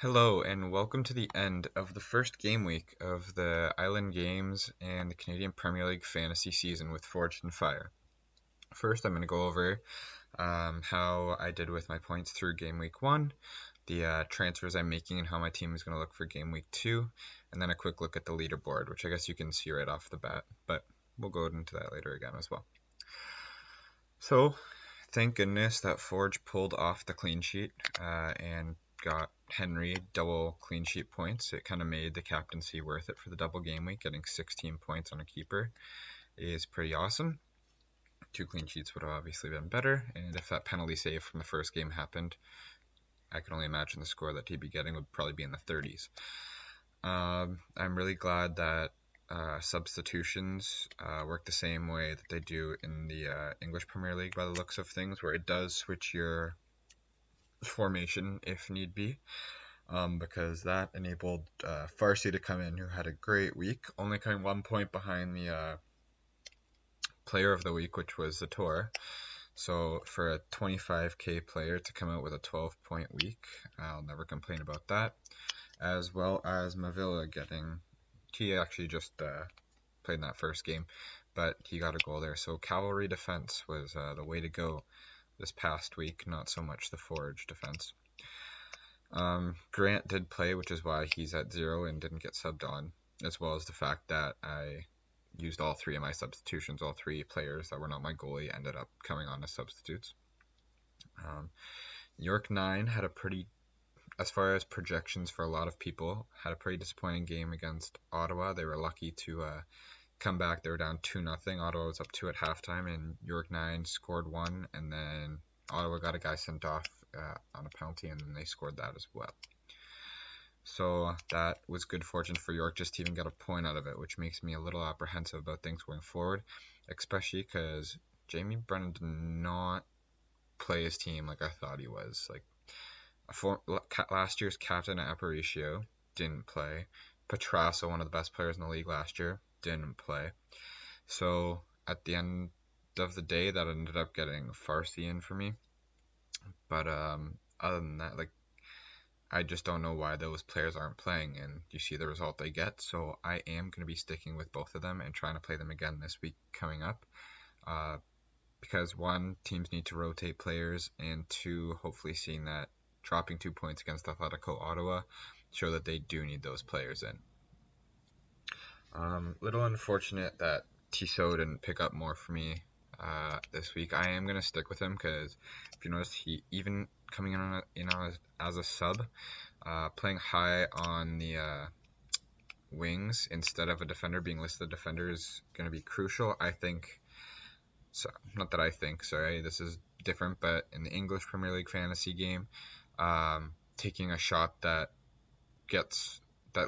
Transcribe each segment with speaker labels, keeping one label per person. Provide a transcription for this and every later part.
Speaker 1: Hello, and welcome to the end of the first game week of the Island Games and the Canadian Premier League fantasy season with Forged and Fire. First, I'm going to go over how I did with my points through game week 1, the transfers I'm making, and how my team is going to look for game week 2, and then a quick look at the leaderboard, which I guess you can see right off the bat, but we'll go into that later again as well. So, thank goodness that Forge pulled off the clean sheet and got Henry double clean sheet points. It kind of made the captaincy worth it for the double game week. Getting 16 points on a keeper is pretty awesome. 2 clean sheets would have obviously been better, and if that penalty save from the first game happened, I can only imagine the score that he'd be getting would probably be in the 30s. I'm really glad that substitutions work the same way that they do in the English Premier League by the looks of things, where it does switch your formation if need be, because that enabled Farsi to come in, who had a great week, only coming 1 point behind the player of the week, which was Zator. So for a 25k player to come out with a 12-point week, I'll never complain about that. As well as Mavilla he actually just played in that first game, but he got a goal there. So cavalry defense was the way to go this past week, not so much the forge defense. Grant did play, which is why he's at 0 and didn't get subbed on, as well as the fact that I used all 3 of my substitutions. All 3 players that were not my goalie ended up coming on as substitutes. York 9 had a pretty, as far as projections for a lot of people, had a pretty disappointing game against Ottawa. They were lucky to come back. They were down 2-0. Ottawa was up 2 at halftime, and York 9 scored 1, and then Ottawa got a guy sent off on a penalty, and then they scored that as well. So that was good fortune for York just to even get a point out of it, which makes me a little apprehensive about things going forward, especially because Jamie Brennan did not play his team like I thought he was. Like last year's captain at Aparicio didn't play. Petrasso, one of the best players in the league last year, didn't play. So at the end of the day, that ended up getting Farsi in for me. But other than that, I just don't know why those players aren't playing, and you see the result they get. So I am going to be sticking with both of them and trying to play them again this week coming up. Because 1, teams need to rotate players, and 2, hopefully seeing that dropping 2 points against Atletico Ottawa show that they do need those players in. Little unfortunate that Tissot didn't pick up more for me this week. I am going to stick with him because if you notice, he even coming in as a sub, playing high on the wings instead of a defender, being listed defender is going to be crucial. I think, so not that I think, sorry, this is different, but in the English Premier League fantasy game, taking a shot that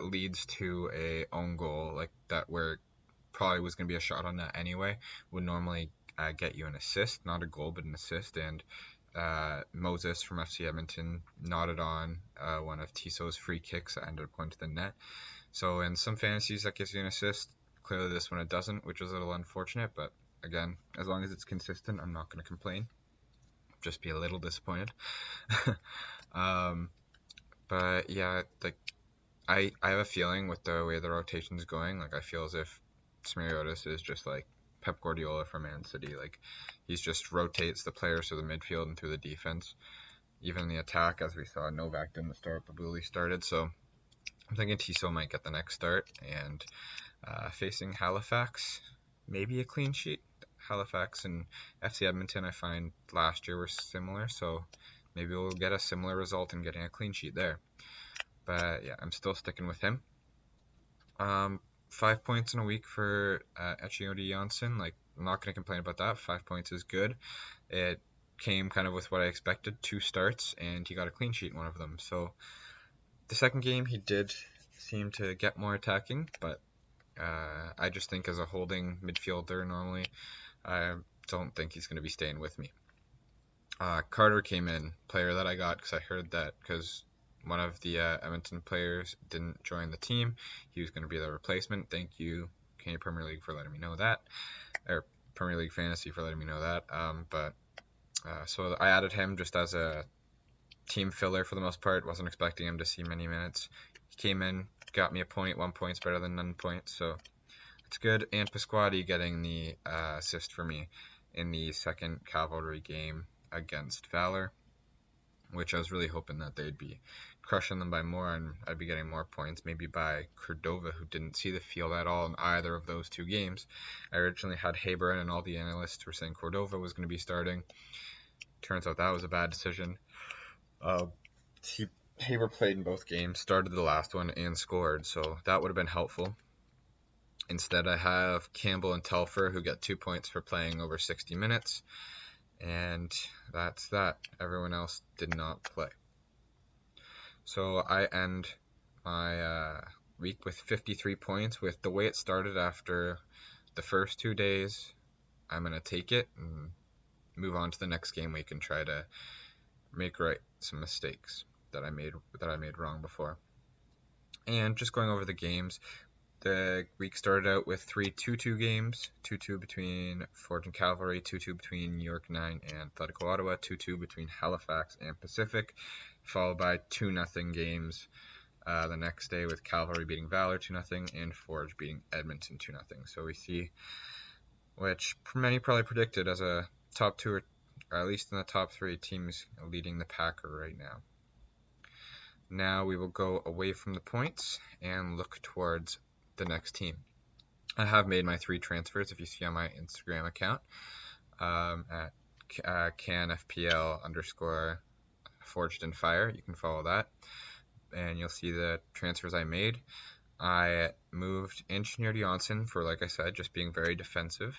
Speaker 1: leads to a own goal, like that, where probably was going to be a shot on that anyway, would normally get you an assist, not a goal, but an assist. And Moses from FC Edmonton nodded on one of Tissot's free kicks that ended up going to the net. So in some fantasies that gives you an assist. Clearly this one it doesn't, which is a little unfortunate, but again, as long as it's consistent, I'm not going to complain. Just be a little disappointed. But yeah, I have a feeling with the way the rotation's going, I feel as if Smiriotis is just like Pep Guardiola from Man City. He's just rotates the players through the midfield and through the defense. Even in the attack, as we saw, Novak didn't start, Babuli started. So I'm thinking Tissot might get the next start. And facing Halifax, maybe a clean sheet. Halifax and FC Edmonton, I find last year were similar. So maybe we'll get a similar result in getting a clean sheet there. But yeah, I'm still sticking with him. 5 points in a week for Echiodi Janssen. I'm not going to complain about that. 5 points is good. It came kind of with what I expected. 2 starts, and he got a clean sheet in one of them. So the second game, he did seem to get more attacking, but I just think as a holding midfielder normally, I don't think he's going to be staying with me. Carter came in, player that I got because I heard that because one of the Edmonton players didn't join the team. He was going to be the replacement. Thank you, Canadian Premier League, for letting me know that. Or Premier League Fantasy for letting me know that. So I added him just as a team filler for the most part. Wasn't expecting him to see many minutes. He came in, got me a point. 1 point's better than none points, so it's good. And Pasquati getting the assist for me in the second Cavalry game against Valor, which I was really hoping that they'd be crushing them by more and I'd be getting more points, maybe by Cordova, who didn't see the field at all in either of those two games. I originally had Haber in, and all the analysts were saying Cordova was going to be starting. Turns out that was a bad decision. Uh, Haber played in both games, started the last one, and scored, so that would have been helpful. Instead, I have Campbell and Telfer, who get 2 points for playing over 60 minutes, and that's that. Everyone else did not play. So I end my week with 53 points. With the way it started after the first 2 days, I'm going to take it and move on to the next game week and try to make right some mistakes that I made wrong before. And just going over the games, the week started out with 3 2-2 games, 2-2 between Forge and Cavalry, 2-2 between New York 9 and Atletico Ottawa, 2-2 between Halifax and Pacific, followed by 2-0 games the next day with Cavalry beating Valor 2-0 and Forge beating Edmonton 2-0. So we see, which many probably predicted as a top 2 or at least in the top 3 teams leading the pack right now. Now we will go away from the points and look towards the next team. I have made my 3 transfers, if you see on my Instagram account, at canfpl_forged you can follow that, and you'll see the transfers I made. I moved Engineer Janssen for, like I said, just being very defensive,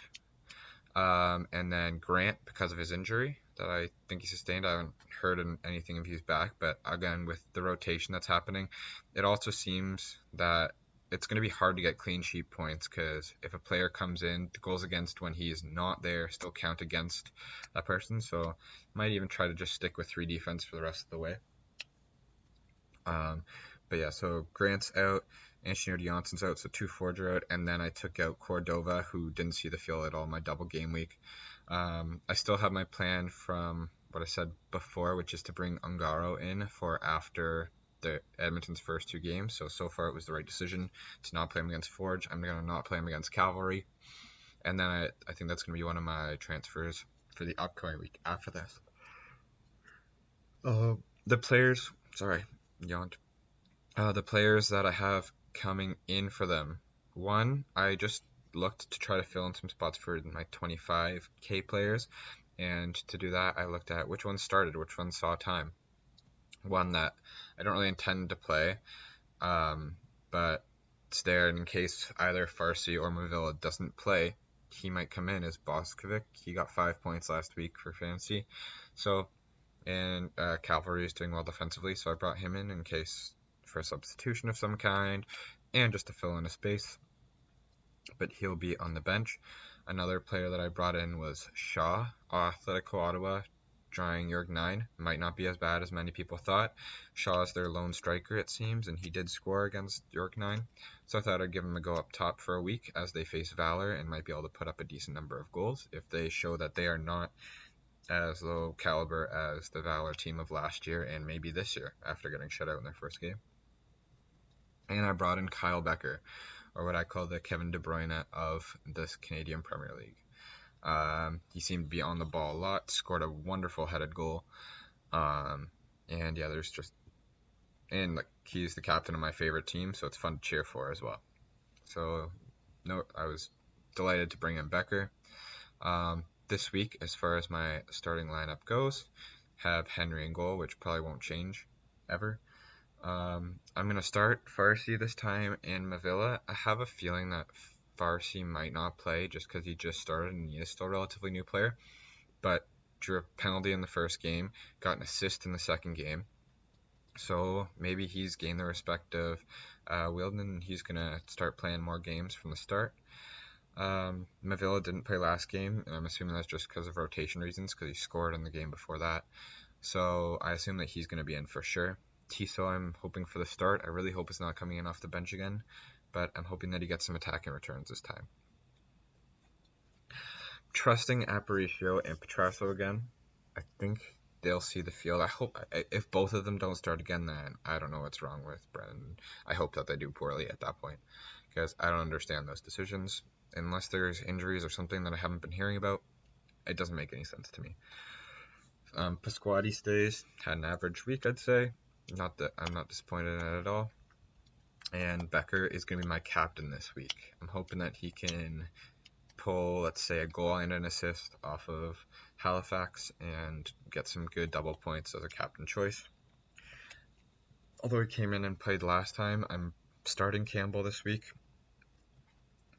Speaker 1: and then Grant because of his injury that I think he sustained. I haven't heard anything if he's back, but again, with the rotation that's happening, it also seems that it's going to be hard to get clean sheet points, because if a player comes in, the goals against when he is not there still count against that person, so might even try to just stick with 3 defense for the rest of the way. But yeah, so Grant's out, Engineer Janssen's out, so 2 Forge are out, and then I took out Cordova, who didn't see the field at all my double game week. I still have my plan from what I said before, which is to bring Ungaro in for after the Edmonton's first 2 games. So far it was the right decision to not play him against Forge. I'm going to not play him against Cavalry. And then I think that's going to be one of my transfers for the upcoming week after this. The players, sorry, yawned. The players that I have coming in for them. One, I just looked to try to fill in some spots for my 25K players. And to do that, I looked at which ones started, which ones saw time. One that I don't really intend to play, but it's there in case either Farsi or Mavilla doesn't play. He might come in as Boskovic. He got 5 points last week for fantasy. So, and Cavalry is doing well defensively, so I brought him in case for a substitution of some kind and just to fill in a space. But he'll be on the bench. Another player that I brought in was Shaw, Atletico Ottawa, drawing York 9. Might not be as bad as many people thought. Shaw is their lone striker, it seems, and he did score against York 9. So I thought I'd give him a go up top for a week as they face Valor and might be able to put up a decent number of goals if they show that they are not as low caliber as the Valor team of last year and maybe this year after getting shut out in their first game. And I brought in Kyle Becker, or what I call the Kevin De Bruyne of this Canadian Premier League. He seemed to be on the ball a lot, scored a wonderful headed goal, and yeah, he's the captain of my favorite team, so it's fun to cheer for as well. So, I was delighted to bring in Becker. This week, as far as my starting lineup goes, have Henry in goal, which probably won't change ever. I'm going to start Farsi this time and Mavilla. I have a feeling that Farsi might not play just because he just started and he is still a relatively new player, but drew a penalty in the first game, got an assist in the second game, so maybe he's gained the respect of Wilden and he's going to start playing more games from the start. Mavilla didn't play last game, and I'm assuming that's just because of rotation reasons, because he scored in the game before that, so I assume that he's going to be in for sure. Tiso, I'm hoping for the start. I really hope it's not coming in off the bench again, but I'm hoping that he gets some attacking returns this time. Trusting Aparicio and Petrasso again. I think they'll see the field. I hope if both of them don't start again, then I don't know what's wrong with Brennan. I hope that they do poorly at that point, because I don't understand those decisions unless there's injuries or something that I haven't been hearing about. It doesn't make any sense to me. Pasquale stays, had an average week, I'd say. Not that I'm not disappointed in it at all. And Becker is going to be my captain this week. I'm hoping that he can pull, let's say, a goal and an assist off of Halifax and get some good double points as a captain choice. Although he came in and played last time, I'm starting Campbell this week.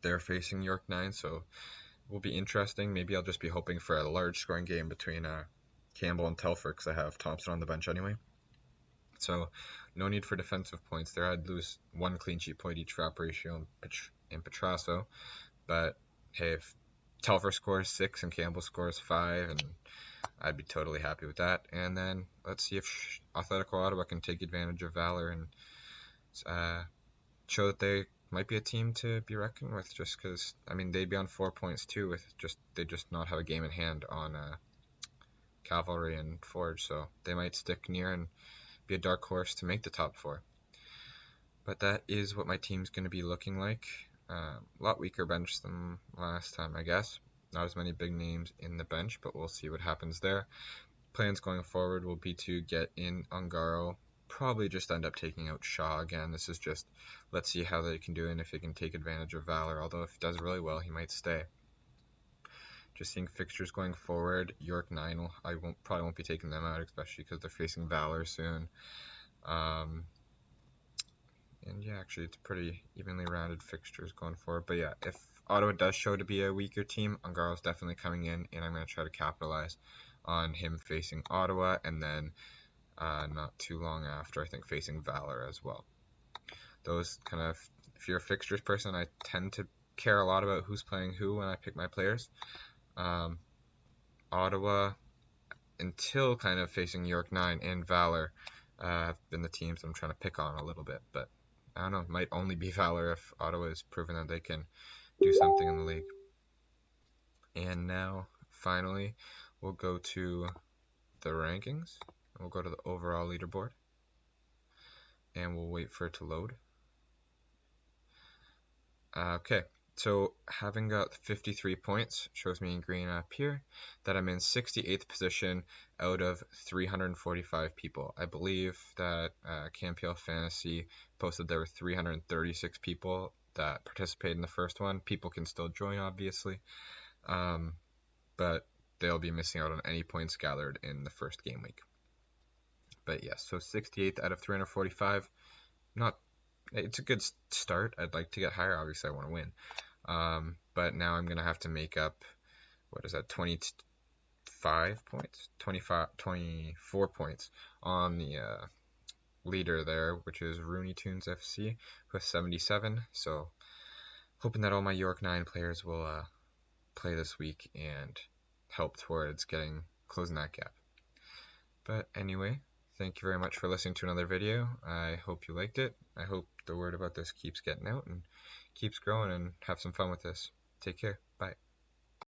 Speaker 1: They're facing York 9, so it will be interesting. Maybe I'll just be hoping for a large scoring game between Campbell and Telfer, because I have Thompson on the bench anyway. So no need for defensive points there. I'd lose 1 clean sheet point each for Aparicio and Petrasso. But hey, if Telfer scores 6 and Campbell scores 5, and I'd be totally happy with that. And then let's see if Athletico Ottawa can take advantage of Valor and show that they might be a team to be reckoned with. Just because, I mean, they'd be on 4 points too, with they just not have a game in hand on Cavalry and Forge, so they might stick near and be a dark horse to make the top 4. But that is what my team's going to be looking like. A lot weaker bench than last time, I guess. Not as many big names in the bench, but we'll see what happens there. Plans going forward will be to get in Ungaro. Probably just end up taking out Shaw again. This is just, let's see how they can do and if they can take advantage of Valor. Although if he does really well, he might stay. Just seeing fixtures going forward. York 9, probably won't be taking them out, especially because they're facing Valor soon. And yeah, actually, it's pretty evenly rounded fixtures going forward. But yeah, if Ottawa does show to be a weaker team, Ungaro's definitely coming in, and I'm going to try to capitalize on him facing Ottawa, and then not too long after, I think, facing Valor as well. Those kind of, if you're a fixtures person, I tend to care a lot about who's playing who when I pick my players. Ottawa, until kind of facing York 9 and Valor, have been the teams I'm trying to pick on a little bit, but I don't know, it might only be Valor if Ottawa is proven that they can do something in the league. And now, finally, we'll go to the rankings. We'll go to the overall leaderboard, and we'll wait for it to load. Okay, so having got 53 points, shows me in green up here, that I'm in 68th position out of 345 people. I believe that CamPL Fantasy posted there were 336 people that participated in the first one. People can still join, obviously, but they'll be missing out on any points gathered in the first game week. But yes, so 68th out of 345, it's a good start. I'd like to get higher. Obviously, I want to win. But now I'm going to have to make up, 24 points on the leader there, which is Rooney Tunes FC, who has 77. So hoping that all my York 9 players will play this week and help towards closing that gap. But anyway, thank you very much for listening to another video. I hope you liked it. I hope the word about this keeps getting out and keeps growing, and have some fun with this. Take care. Bye.